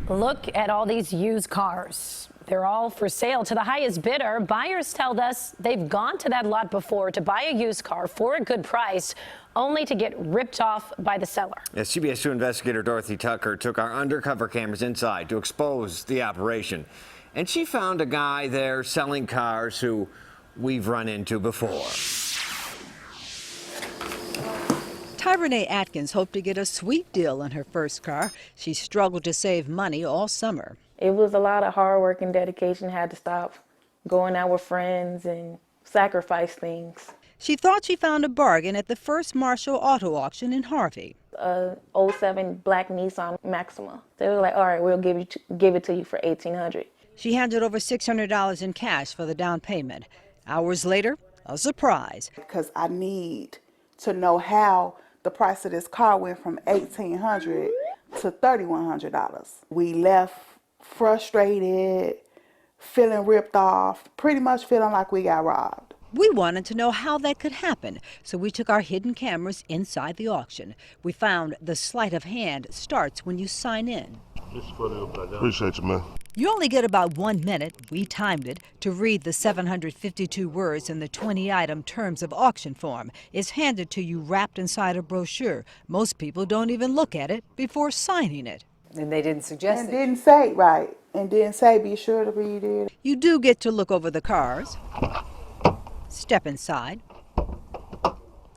Look at all these used cars. They're all for sale to the highest bidder. Buyers tell us they've gone to that lot before to buy a used car for a good price, only to get ripped off by the seller. As CBS 2 investigator Dorothy Tucker took our undercover cameras inside to expose the operation. And she found a guy there selling cars who we've run into before. Tyrone Atkins hoped to get a sweet deal on her first car. She struggled to save money all summer. It was a lot of hard work and dedication. Had to stop going out with friends and sacrifice things. She thought she found a bargain at the first Marshall auto auction in Harvey. A '07 black Nissan Maxima. They were like, all right, we'll give it to you for $1,800. She handed over $600 in cash for the down payment. Hours later, a surprise. Because I need to know how the price of this car went from $1,800 to $3,100. We left frustrated, feeling ripped off, pretty much feeling like we got robbed. We wanted to know how that could happen, so we took our hidden cameras inside the auction. We found the sleight of hand starts when you sign in. Appreciate you, man. You only get about 1 minute, we timed it, to read the 752 words in the 20-item terms of auction form. It's handed to you wrapped inside a brochure. Most people don't even look at it before signing it. And they didn't suggest And it. didn't say it right. And didn't say be sure to read it. You do get to look over the cars, step inside,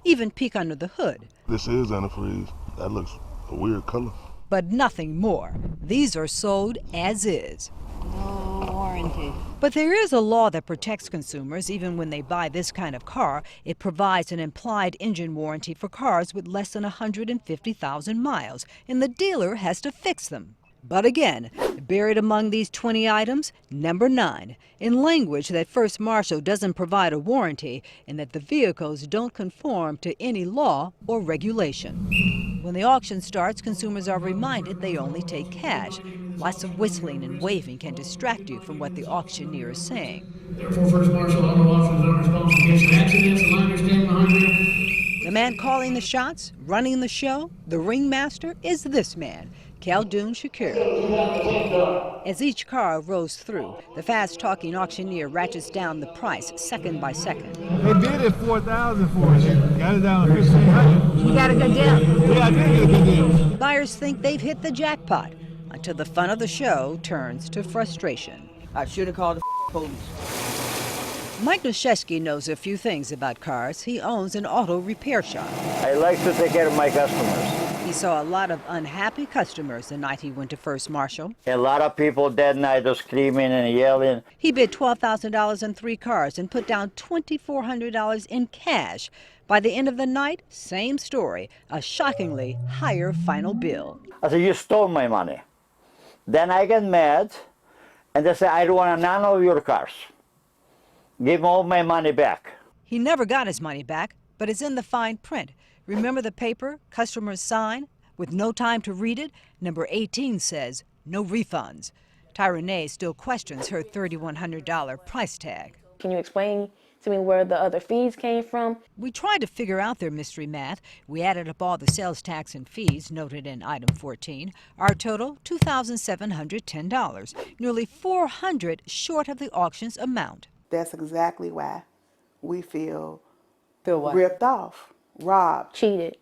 even peek under the hood. This is antifreeze. That looks a weird color. But nothing more. These are sold as is. No warranty. But there is a law that protects consumers even when they buy this kind of car. It provides an implied engine warranty for cars with less than 150,000 miles, and the dealer has to fix them. But again, buried among these 20 items, number 9, in language that First Marshall doesn't provide a warranty and that the vehicles don't conform to any law or regulation. When the auction starts, consumers are reminded they only take cash. Lots of whistling and waving can distract you from what the auctioneer is saying. Therefore, First Marshall Auto Auctions are responsible for case of accidents and minor stand behind you. The man calling the shots, running the show, the ringmaster, is this man, Khaldun Shakir. As each car rolls through, the fast-talking auctioneer ratchets down the price second by second. They did it $4,000 for us. Got it down to $1,500. You got a good deal. Yeah, I did get a good deal. Buyers think they've hit the jackpot until the fun of the show turns to frustration. I should have called the police. Mike Nuszewski knows a few things about cars. He owns an auto repair shop. I like to take care of my customers. He saw a lot of unhappy customers the night he went to First Marshall. A lot of people that night are screaming and yelling. He bid $12,000 on 3 cars and put down $2,400 in cash. By the end of the night, same story, a shockingly higher final bill. I said, you stole my money. Then I get mad, and they say, I don't want none of your cars. Give all my money back. He never got his money back, but it's in the fine print. Remember the paper customers sign with no time to read it? Number 18 says, no refunds. Tyrone still questions her $3,100 price tag. Can you explain to me where the other fees came from? We tried to figure out their mystery math. We added up all the sales tax and fees noted in item 14. Our total, $2,710, nearly $400 short of the auction's amount. That's exactly why we feel what? ripped off, robbed, Cheated.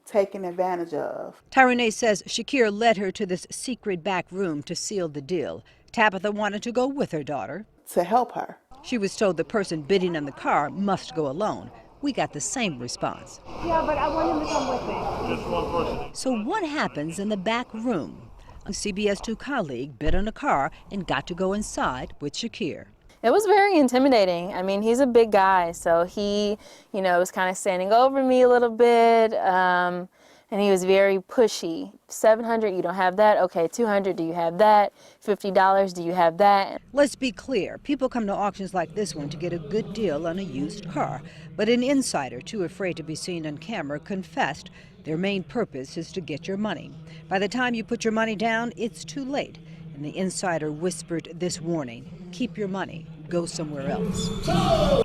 taken advantage of. Tyrone says Shakir led her to this secret back room to seal the deal. Tabitha wanted to go with her daughter. To help her. She was told the person bidding on the car must go alone. We got the same response. Yeah, but I want him to come with me. Just one person. So what happens in the back room? A CBS 2 colleague bid on a car and got to go inside with Shakir. It was very intimidating. I mean, he's a big guy, so he, was kind of standing over me a little bit, and he was very pushy. $700, you don't have that? Okay, $200, do you have that? $50, do you have that? Let's be clear. People come to auctions like this one to get a good deal on a used car. But an insider, too afraid to be seen on camera, confessed their main purpose is to get your money. By the time you put your money down, it's too late. And the insider whispered this warning: keep your money, go somewhere else.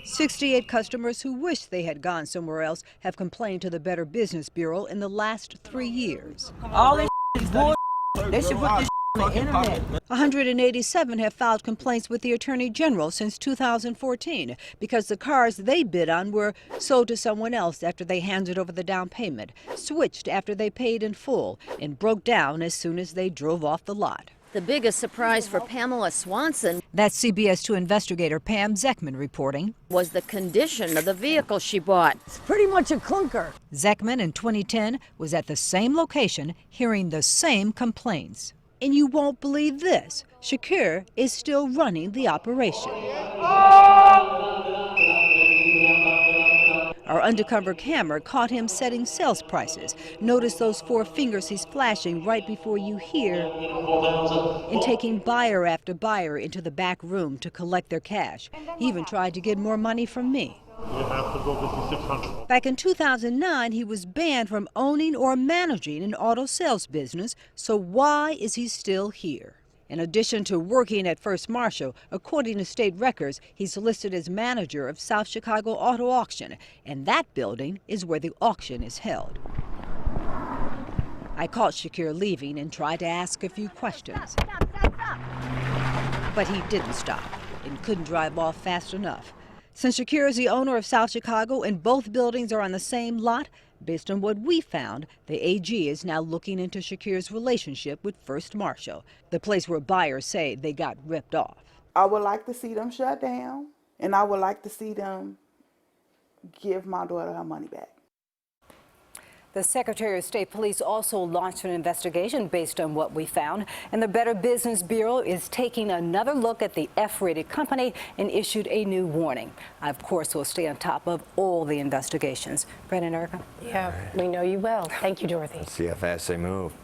68 customers who wish they had gone somewhere else have complained to the Better Business Bureau in the last 3 years. All this is bull. They should put this on the internet. 187 have filed complaints with the Attorney General since 2014 because the cars they bid on were sold to someone else after they handed over the down payment, switched after they paid in full, and broke down as soon as they drove off the lot. The biggest surprise for Pamela Swanson That's CBS 2 investigator Pam Zeckman reporting. was the condition of the vehicle she bought. It's pretty much a clunker. Zeckman in 2010 was at the same location hearing the same complaints. And you won't believe this, Shakir is still running the operation. Our undercover camera caught him setting sales prices. Notice those 4 fingers he's flashing right before you hear, and taking buyer after buyer into the back room to collect their cash. He even tried to get more money from me. You have to go get the 600. Back in 2009, he was banned from owning or managing an auto sales business, so why is he still here? In addition to working at First Marshall, according to state records, he's listed as manager of South Chicago Auto Auction, and that building is where the auction is held. I caught Shakir leaving and tried to ask a few questions. But he didn't stop and couldn't drive off fast enough. Since Shakir is the owner of South Chicago and both buildings are on the same lot, based on what we found, the AG is now looking into Shakir's relationship with First Marshall, the place where buyers say they got ripped off. I would like to see them shut down, and I would like to see them give my daughter her money back. The Secretary of State Police also launched an investigation based on what we found, and the Better Business Bureau is taking another look at the F-rated company and issued a new warning. I, of course, will stay on top of all the investigations. Brandon, Erica? Yeah, we know you will. Thank you, Dorothy. See how fast they move.